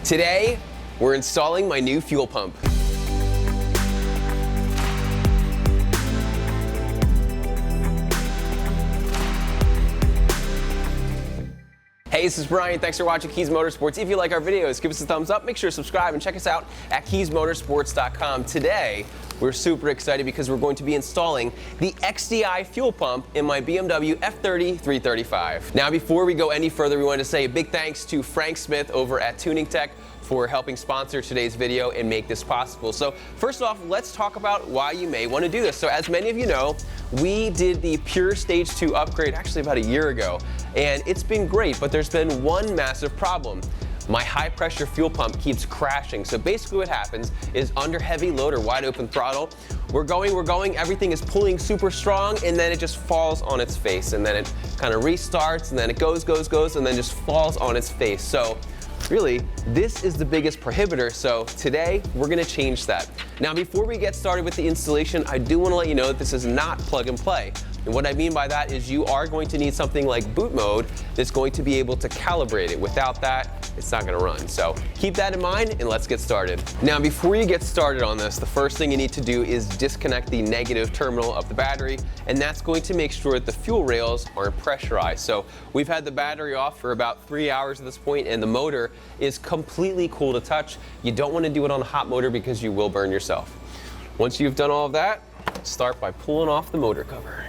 Today, we're installing my new fuel pump. Hey, this is Brian. Thanks for watching Kies Motorsports. If you like our videos, give us a thumbs up, make sure to subscribe, and check us out at KiesMotorsports.com. Today, we're super excited because we're going to be installing the XDI fuel pump in my BMW F30 335. Now, before we go any further, we wanted to say a big thanks to Frank Smith over at TuningTech for helping sponsor today's video and make this possible. So first off, let's talk about why you may want to do this. So as many of you know, we did the Pure Stage 2 upgrade actually about a year ago, and it's been great, but there's been one massive problem. My high pressure fuel pump keeps crashing. So basically what happens is under heavy load or wide open throttle, we're going, everything is pulling super strong, and then it just falls on its face, and then it kind of restarts, and then it goes, and then just falls on its face. So really, this is the biggest prohibitor, so today we're going to change that. Now, before we get started with the installation, I do want to let you know that this is not plug and play. And what I mean by that is you are going to need something like boot mode that's going to be able to calibrate it. Without that, it's not going to run. So keep that in mind and let's get started. Now, before you get started on this, the first thing you need to do is disconnect the negative terminal of the battery, and that's going to make sure that the fuel rails aren't pressurized. So we've had the battery off for about 3 hours at this point, and the motor is completely cool to touch. You don't want to do it on a hot motor because you will burn yourself. Once you've done all of that, start by pulling off the motor cover.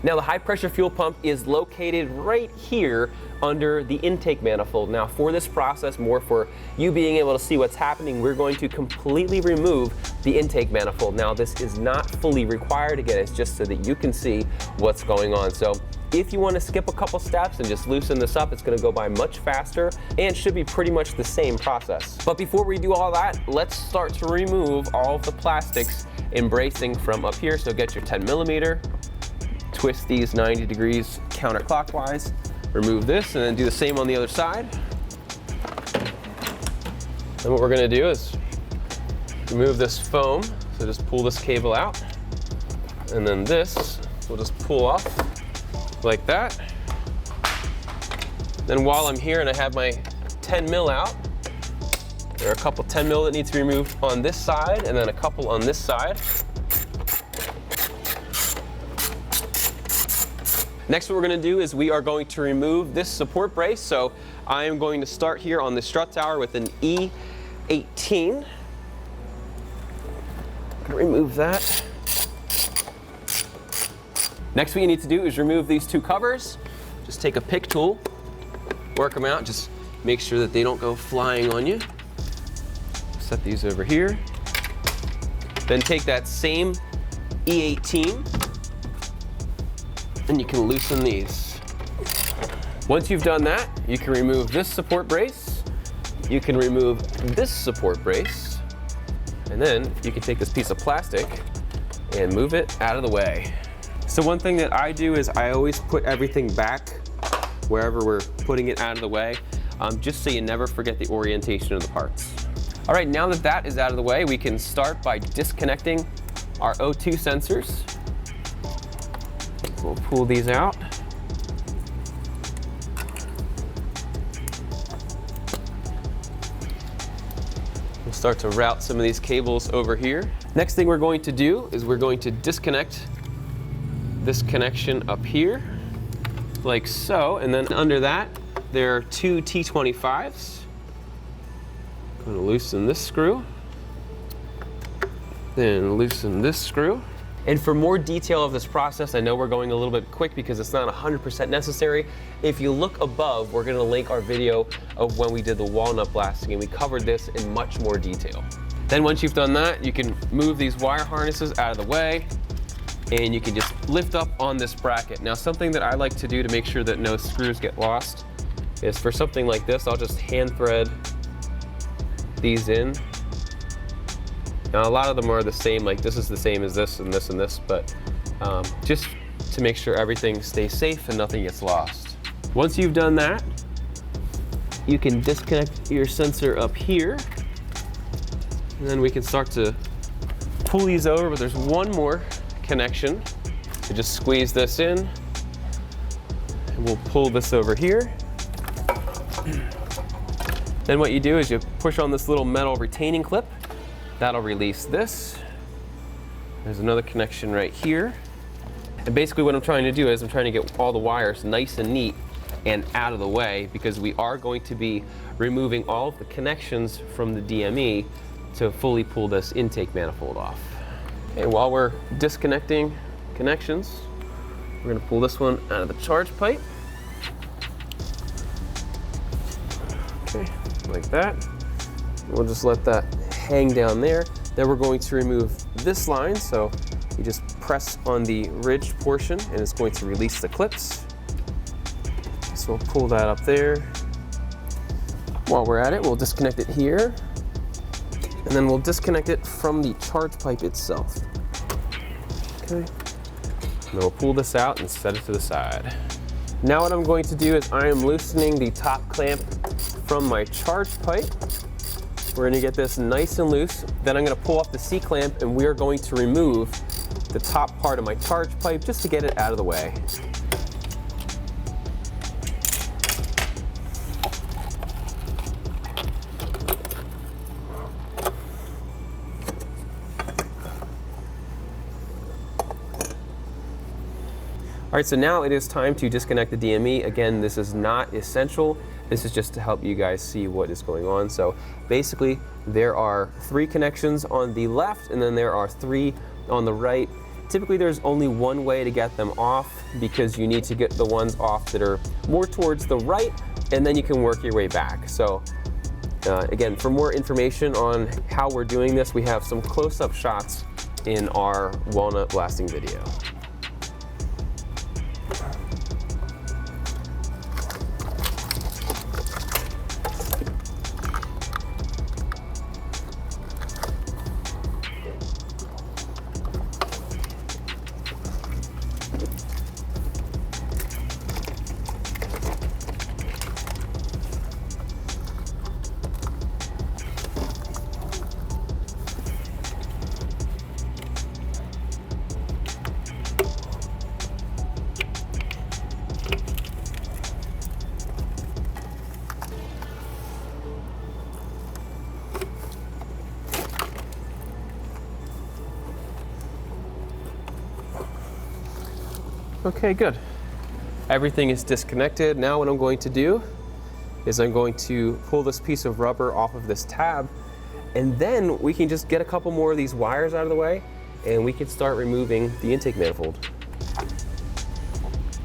Now, the high pressure fuel pump is located right here under the intake manifold. Now, for this process, more for you being able to see what's happening, we're going to completely remove the intake manifold. Now, this is not fully required. Again, it's just so that you can see what's going on. So if you want to skip a couple steps and just loosen this up, it's going to go by much faster and should be pretty much the same process. But before we do all that, let's start to remove all of the plastics and bracing from up here. So get your 10mm, twist these 90 degrees counterclockwise, remove this, and then do the same on the other side. Then what we're going to do is remove this foam, so just pull this cable out, and then this we'll just pull off like that. Then while I'm here and I have my 10mm out, there are a couple 10mm that need to be removed on this side, and then a couple on this side. Next, what we're going to do is we are going to remove this support brace. So I am going to start here on the strut tower with an E18. I'm going to remove that. Next, what you need to do is remove these two covers. Just take a pick tool, work them out, just make sure that they don't go flying on you. Set these over here. Then take that same E18, and you can loosen these. Once you've done that, you can remove this support brace, you can remove this support brace, and then you can take this piece of plastic and move it out of the way. So one thing that I do is I always put everything back wherever we're putting it out of the way, just so you never forget the orientation of the parts. All right, now that that is out of the way, we can start by disconnecting our O2 sensors. We'll pull these out. We'll start to route some of these cables over here. Next thing we're going to do is we're going to disconnect this connection up here, like so, and then under that, there are two T25s. I'm going to loosen this screw, then loosen this screw. And for more detail of this process, I know we're going a little bit quick because it's not 100% necessary. If you look above, we're going to link our video of when we did the walnut blasting, and we covered this in much more detail. Then once you've done that, you can move these wire harnesses out of the way, and you can just lift up on this bracket. Now, something that I like to do to make sure that no screws get lost is for something like this, I'll just hand thread these in. Now, a lot of them are the same, like this is the same as this and this and this, but just to make sure everything stays safe and nothing gets lost. Once you've done that, you can disconnect your sensor up here, and then we can start to pull these over, but there's one more connection. So just squeeze this in, and we'll pull this over here. Then what you do is you push on this little metal retaining clip. That'll release this. There's another connection right here. And basically what I'm trying to do is I'm trying to get all the wires nice and neat and out of the way, because we are going to be removing all of the connections from the DME to fully pull this intake manifold off. And while we're disconnecting connections, we're going to pull this one out of the charge pipe. Okay, like that. We'll just let that hang down there. Then we're going to remove this line, so you just press on the ridged portion and it's going to release the clips. So we'll pull that up there. While we're at it, we'll disconnect it here, and then we'll disconnect it from the charge pipe itself. Okay. And then we'll pull this out and set it to the side. Now what I'm going to do is I am loosening the top clamp from my charge pipe. We're going to get this nice and loose. Then I'm going to pull off the C-clamp and we are going to remove the top part of my charge pipe just to get it out of the way. All right, so now it is time to disconnect the DME. Again, this is not essential. This is just to help you guys see what is going on. So basically, there are 3 connections on the left, and then there are 3 on the right. Typically, there's only one way to get them off, because you need to get the ones off that are more towards the right, and then you can work your way back. So again, for more information on how we're doing this, we have some close-up shots in our walnut blasting video. Okay, good. Everything is disconnected. Now what I'm going to do is I'm going to pull this piece of rubber off of this tab, and then we can just get a couple more of these wires out of the way and we can start removing the intake manifold.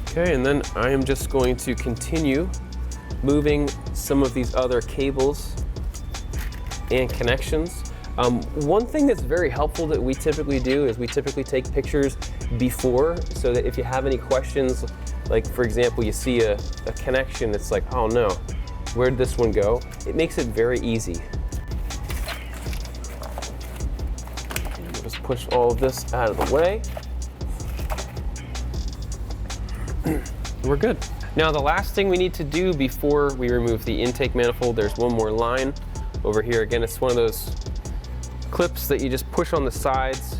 Okay, and then I am just going to continue moving some of these other cables and connections. One thing that's very helpful that we typically do is we typically take pictures before, so that if you have any questions, like for example, you see a connection, it's like, oh no, where'd this one go? It makes it very easy. Just push all of this out of the way. We're good. Now the last thing we need to do before we remove the intake manifold, there's one more line over here. Again, it's one of those clips that you just push on the sides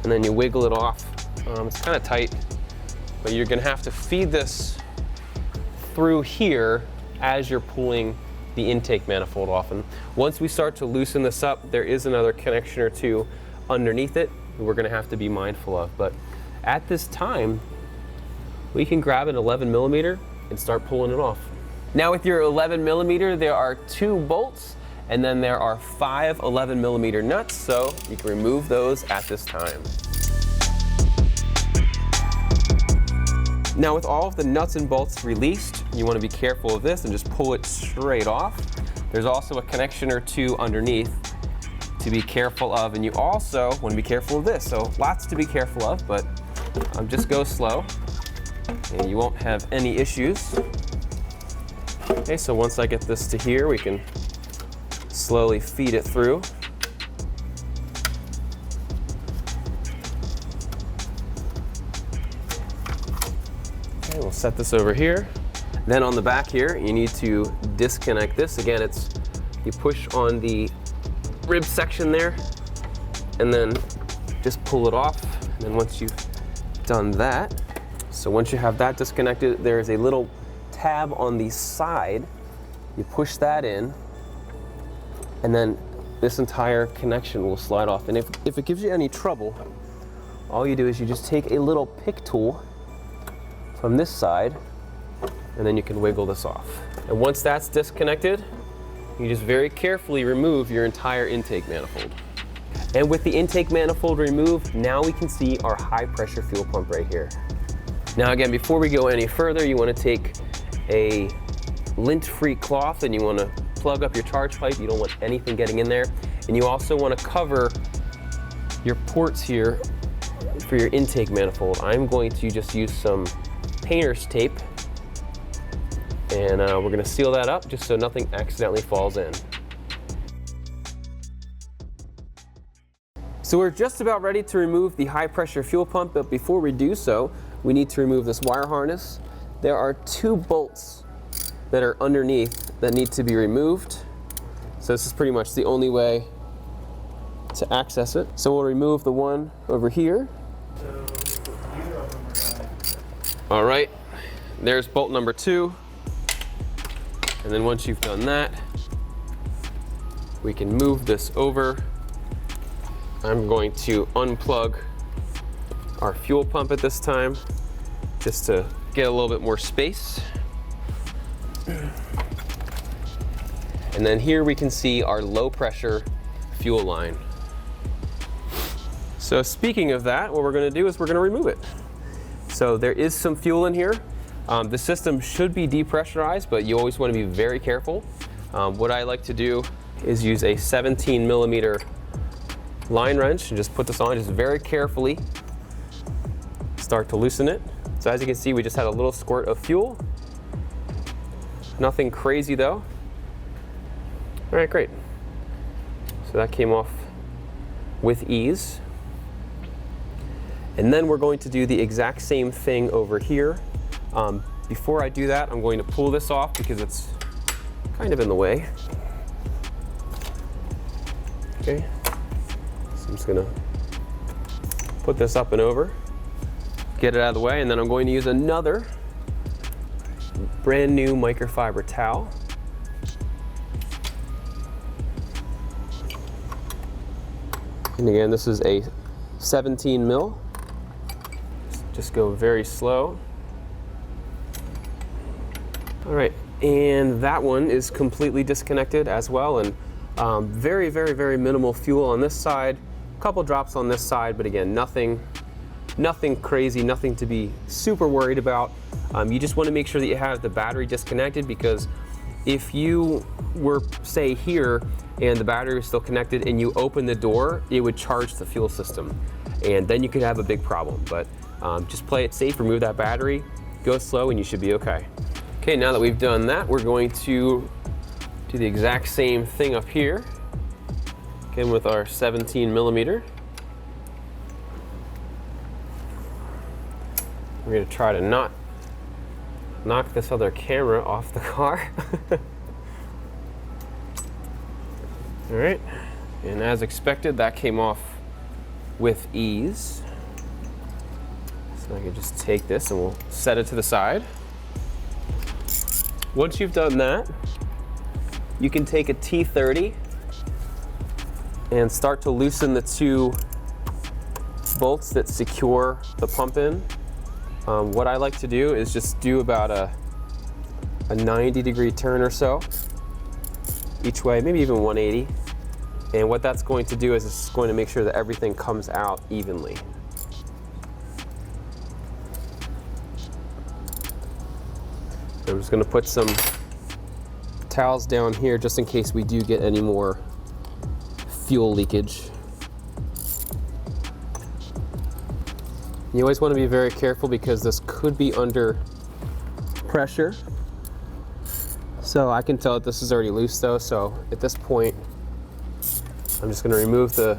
and then you wiggle it off. It's kind of tight, but you're gonna have to feed this through here as you're pulling the intake manifold off. And once we start to loosen this up, there is another connection or two underneath it that we're gonna have to be mindful of. But at this time, we can grab an 11mm and start pulling it off. Now with your 11mm, there are 2 bolts, and then there are 5 11mm nuts, so you can remove those at this time. Now with all of the nuts and bolts released, you want to be careful of this and just pull it straight off. There's also a connection or 2 underneath to be careful of, and you also want to be careful of this. So lots to be careful of, but just go slow and you won't have any issues. Okay, so once I get this to here, we can slowly feed it through. Okay, we'll set this over here. Then on the back here, you need to disconnect this. Again, it's you push on the rib section there and then just pull it off. And then once you've done that, so once you have that disconnected, there is a little tab on the side You push that in, and then this entire connection will slide off. And if it gives you any trouble, all you do is you just take a little pick tool from this side, and then you can wiggle this off. And once that's disconnected, you just very carefully remove your entire intake manifold. And with the intake manifold removed, now we can see our high pressure fuel pump right here. Now again, before we go any further, you want to take a lint-free cloth and you want to plug up your charge pipe. You don't want anything getting in there. And you also want to cover your ports here for your intake manifold. I'm going to just use some painter's tape, and we're going to seal that up just so nothing accidentally falls in. So we're just about ready to remove the high pressure fuel pump, but before we do so, we need to remove this wire harness. There are 2 bolts that are underneath that need to be removed. So this is pretty much the only way to access it. So we'll remove the one over here. All right, there's bolt number 2. And then once you've done that, we can move this over. I'm going to unplug our fuel pump at this time, just to get a little bit more space. And then here we can see our low pressure fuel line. So speaking of that, what we're going to do is we're going to remove it. So there is some fuel in here. The system should be depressurized, but you always want to be very careful. What I like to do is use a 17mm line wrench and just put this on, just very carefully start to loosen it. So as you can see, we just had a little squirt of fuel. Nothing crazy though. All right, great. So that came off with ease. And then we're going to do the exact same thing over here. Before I do that, I'm going to pull this off because it's kind of in the way. Okay, so I'm just gonna put this up and over, get it out of the way, and then I'm going to use another brand new microfiber towel. And again, this is a 17mm. Just go very slow. All right, and that one is completely disconnected as well, and very, very, very minimal fuel on this side, a couple drops on this side, but again, nothing crazy, nothing to be super worried about. You just want to make sure that you have the battery disconnected, because if you were, say, here and the battery was still connected and you open the door, it would charge the fuel system, and then you could have a big problem. But just play it safe, remove that battery, go slow, and you should be okay. Okay, now that we've done that, we're going to do the exact same thing up here, again with our 17mm. We're going to try to not knock this other camera off the car. All right, and as expected, that came off with ease. So I can just take this and we'll set it to the side. Once you've done that, you can take a T30 and start to loosen the 2 bolts that secure the pump in. What I like to do is just do about a 90-degree turn or so each way, maybe even 180. And what that's going to do is it's going to make sure that everything comes out evenly. I'm just going to put some towels down here just in case we do get any more fuel leakage. You always want to be very careful because this could be under pressure. So I can tell that this is already loose though, so at this point I'm just going to remove the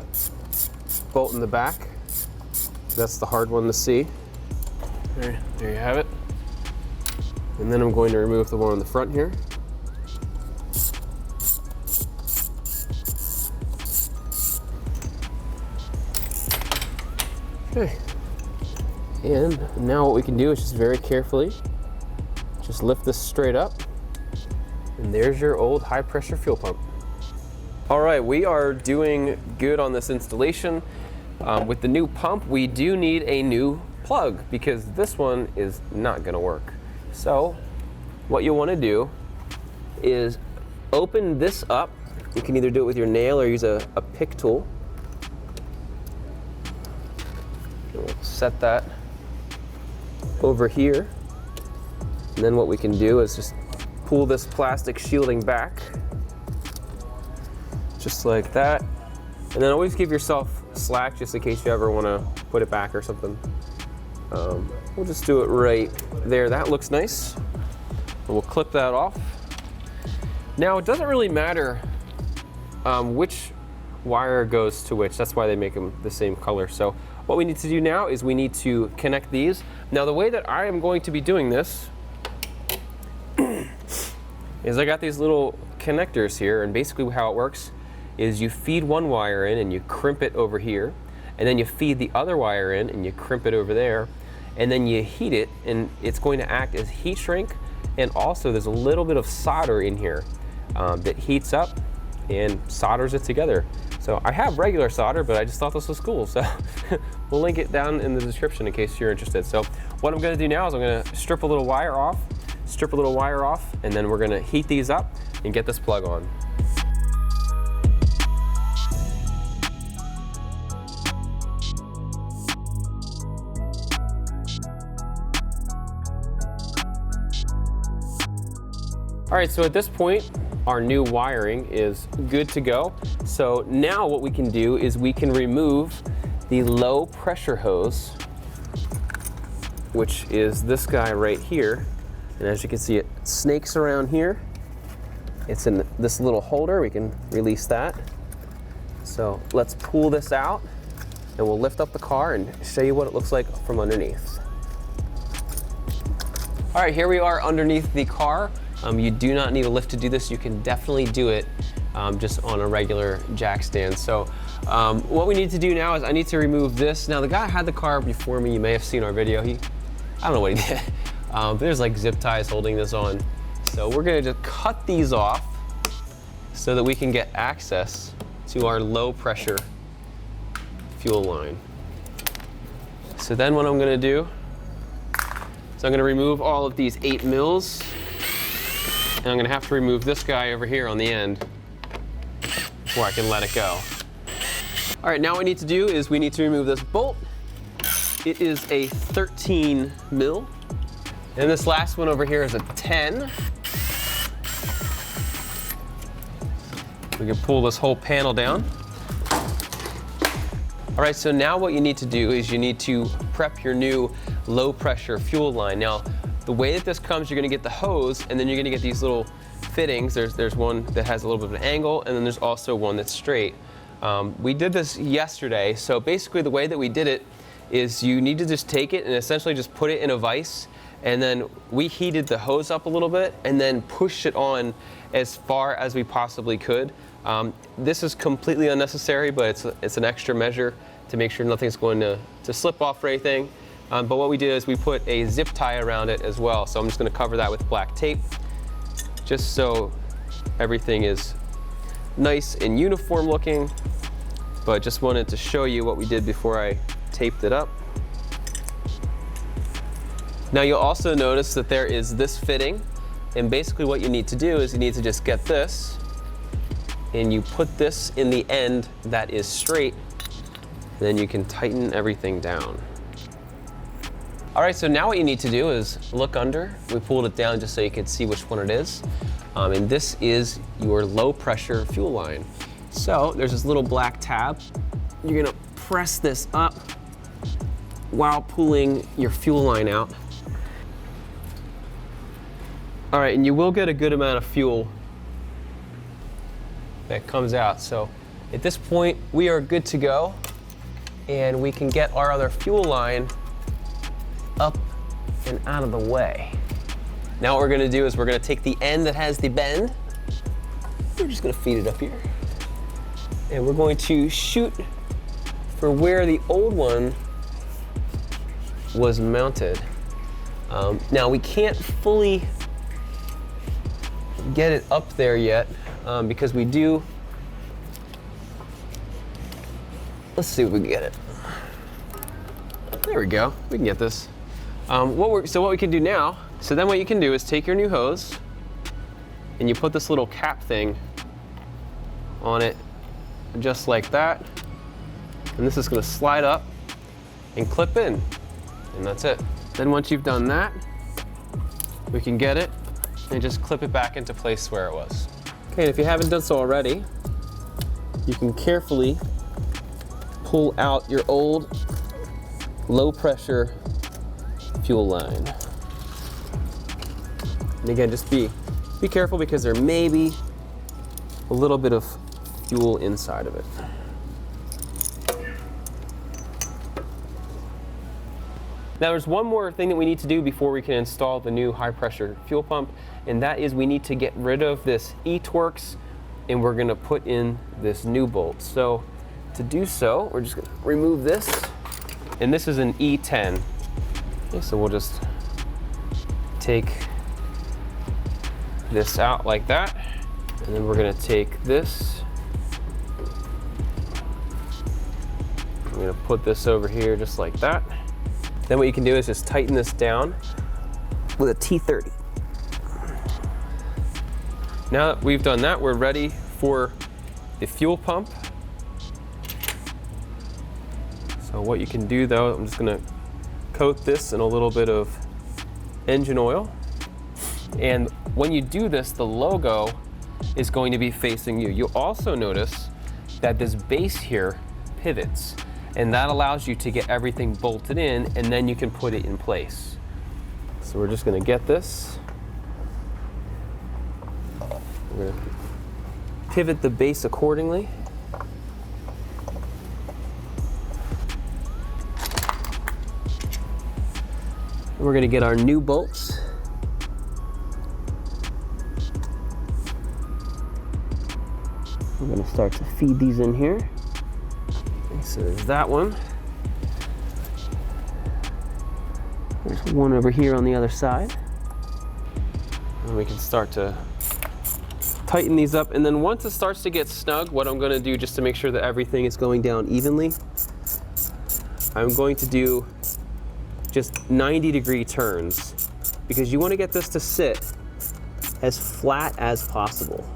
bolt in the back. That's the hard one to see. There you have it. And then I'm going to remove the one on the front here. Okay. And now what we can do is just very carefully just lift this straight up. And there's your old high pressure fuel pump. All right, we are doing good on this installation. With the new pump, we do need a new plug because this one is not gonna work. So what you wanna do is open this up. You can either do it with your nail or use a pick tool. We'll set that over here. And then what we can do is just pull this plastic shielding back, just like that. And then always give yourself slack just in case you ever want to put it back or something. We'll just do it right there. That looks nice. And we'll clip that off. Now it doesn't really matter which wire goes to which. That's why they make them the same color. So what we need to do now is we need to connect these. Now the way that I am going to be doing this is I got these little connectors here, and basically how it works is you feed one wire in and you crimp it over here, and then you feed the other wire in and you crimp it over there, and then you heat it, and it's going to act as heat shrink. And also there's a little bit of solder in here that heats up and solders it together. So I have regular solder, but I just thought this was cool. So we'll link it down in the description in case you're interested. So what I'm gonna do now is I'm gonna strip a little wire off, and then we're gonna heat these up and get this plug on. All right, so at this point, our new wiring is good to go. So now what we can do is we can remove the low pressure hose, which is this guy right here. And as you can see, it snakes around here. It's in this little holder. We can release that. So let's pull this out and we'll lift up the car and show you what it looks like from underneath. All right, here we are underneath the car. You do not need a lift to do this. You can definitely do it just on a regular jack stand. So what we need to do now is I need to remove this. Now the guy had the car before me. You may have seen our video. I don't know what he did. But there's like zip ties holding this on. So we're gonna just cut these off so that we can get access to our low pressure fuel line. So then what I'm gonna do is I'm gonna remove all of these 8 mils. And I'm gonna have to remove this guy over here on the end before I can let it go. All right, now what we need to do is we need to remove this bolt. It is a 13 mil. And this last one over here is a 10. We can pull this whole panel down. All right, so now what you need to do is you need to prep your new low pressure fuel line. Now, the way that this comes, you're gonna get the hose, and then you're gonna get these little fittings. There's one that has a little bit of an angle, and then there's also one that's straight. We did this yesterday, so basically the way that we did it is you need to just take it and essentially just put it in a vise, and then we heated the hose up a little bit and then pushed it on as far as we possibly could. This is completely unnecessary, but it's an extra measure to make sure nothing's going to slip off or anything. But what we did is we put a zip tie around it as well. So I'm just gonna cover that with black tape, just so everything is nice and uniform looking. But just wanted to show you what we did before I taped it up. Now you'll also notice that there is this fitting, and basically what you need to do is you need to just get this, and you put this in the end that is straight, and then you can tighten everything down. All right, so now what you need to do is look under. We pulled it down just so you can see which one it is. And this is your low pressure fuel line. So there's this little black tab. You're gonna press this up while pulling your fuel line out. All right, and you will get a good amount of fuel that comes out. So at this point, we are good to go, and we can get our other fuel line up and out of the way. Now what we're gonna do is we're gonna take the end that has the bend. We're just gonna feed it up here. And we're going to shoot for where the old one was mounted. Now we can't fully get it up there yet because we do. Let's see if we can get it. There we go. We can get this. So what we can do now, so then what you can do is take your new hose and you put this little cap thing on it just like that. And this is going to slide up and clip in. And that's it. Then once you've done that, we can get it and just clip it back into place where it was. Okay, and if you haven't done so already, you can carefully pull out your old low pressure fuel line. And again, just be careful because there may be a little bit of fuel inside of it. Now there's one more thing that we need to do before we can install the new high pressure fuel pump, and that is we need to get rid of this E-Torx and we're gonna put in this new bolt. So to do so, we're just gonna remove this, and this is an E10. Okay, so we'll just take this out like that, and then we're gonna take this, I'm gonna put this over here just like that. Then what you can do is just tighten this down with a T30. Now that we've done that, we're ready for the fuel pump. So what you can do though, I'm just gonna coat this in a little bit of engine oil. And when you do this, the logo is going to be facing you. You'll also notice that this base here pivots, and that allows you to get everything bolted in, and then you can put it in place. So we're just gonna get this. We're gonna pivot the base accordingly. We're gonna get our new bolts. We're gonna start to feed these in here. Okay, so there's that one. There's one over here on the other side. And we can start to tighten these up. And then once it starts to get snug, what I'm gonna do just to make sure that everything is going down evenly, I'm going to do just 90-degree turns, because you want to get this to sit as flat as possible.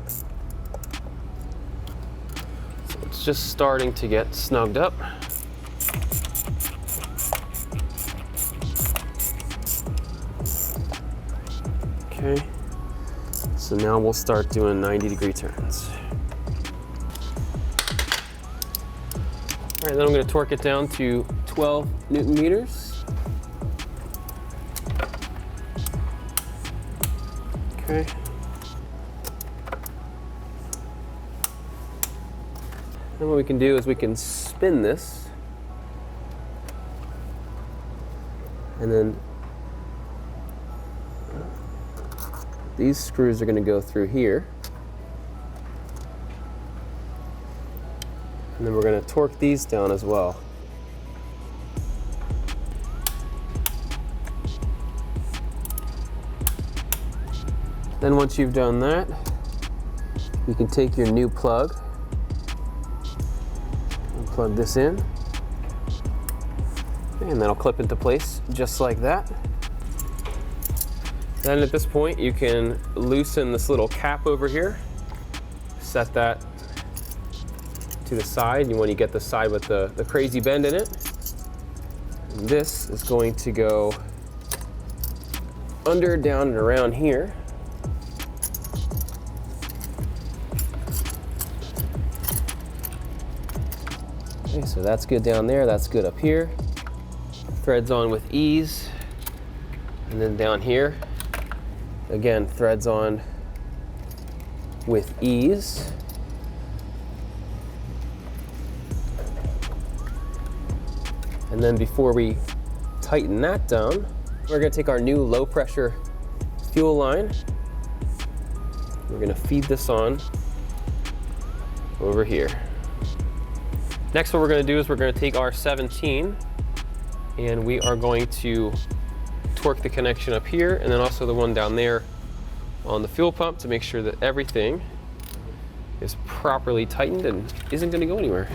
So it's just starting to get snugged up. Okay, so now we'll start doing 90-degree turns. All right, then I'm going to torque it down to 12 Newton meters. Okay. Then what we can do is we can spin this, and then these screws are going to go through here, and then we're going to torque these down as well. Then once you've done that, you can take your new plug and plug this in, and that'll clip into place just like that. Then at this point, you can loosen this little cap over here, set that to the side. You want to get the side with the crazy bend in it. And this is going to go under, down, and around here. Okay, so that's good down there, that's good up here. Threads on with ease. And then down here, again, threads on with ease. And then before we tighten that down, we're gonna take our new low pressure fuel line. We're gonna feed this on over here. Next, what we're going to do is we're going to take our 17 and we are going to torque the connection up here, and then also the one down there on the fuel pump to make sure that everything is properly tightened and isn't going to go anywhere.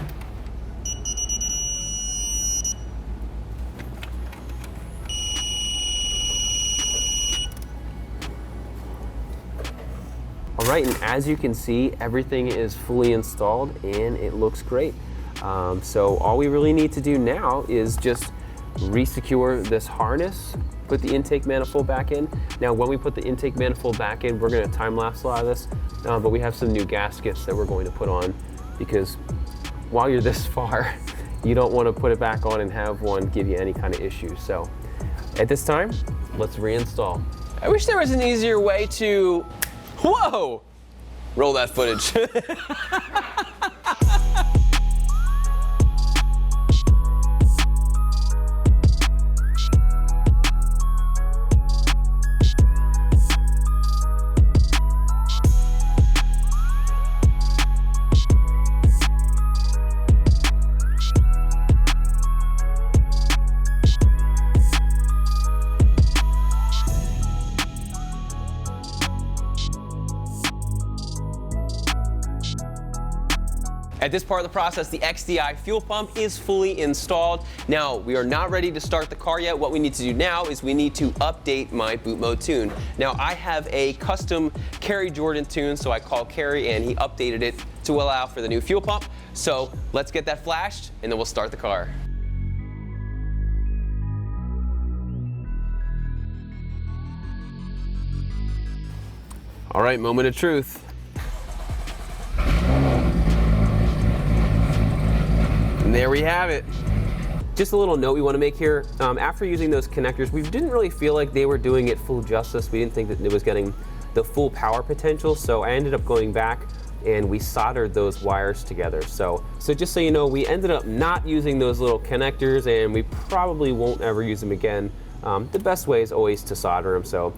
All right, and as you can see, everything is fully installed and it looks great. So all we really need to do now is just re-secure this harness, put the intake manifold back in. Now, when we put the intake manifold back in, we're going to time-lapse a lot of this, but we have some new gaskets that we're going to put on, because while you're this far, you don't want to put it back on and have one give you any kind of issues. So at this time, let's reinstall. I wish there was an easier way to, whoa, roll that footage. At this part of the process, the XDI fuel pump is fully installed. Now, we are not ready to start the car yet. What we need to do now is we need to update my boot mode tune. Now, I have a custom Kerry Jordan tune, so I called Kerry and he updated it to allow for the new fuel pump. So let's get that flashed and then we'll start the car. All right, moment of truth. And there we have it. Just a little note we want to make here. After using those connectors, we didn't really feel like they were doing it full justice. We didn't think that it was getting the full power potential. So I ended up going back and we soldered those wires together. So just so you know, we ended up not using those little connectors and we probably won't ever use them again. The best way is always to solder them. So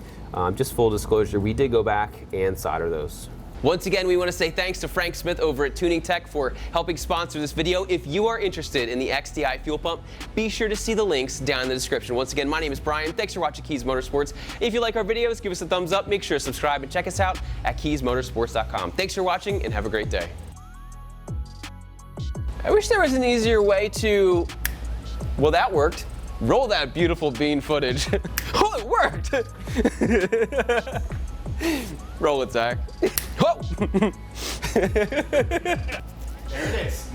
just full disclosure, we did go back and solder those. Once again, we want to say thanks to Frank Smith over at Tuning Tech for helping sponsor this video. If you are interested in the XDI fuel pump, be sure to see the links down in the description. Once again, my name is Brian. Thanks for watching Kies Motorsports. If you like our videos, give us a thumbs up. Make sure to subscribe and check us out at KiesMotorsports.com. Thanks for watching and have a great day. I wish there was an easier way to, well, that worked. Roll that beautiful bean footage. Oh, it worked! Roll it, Zach. Whoa! There it is.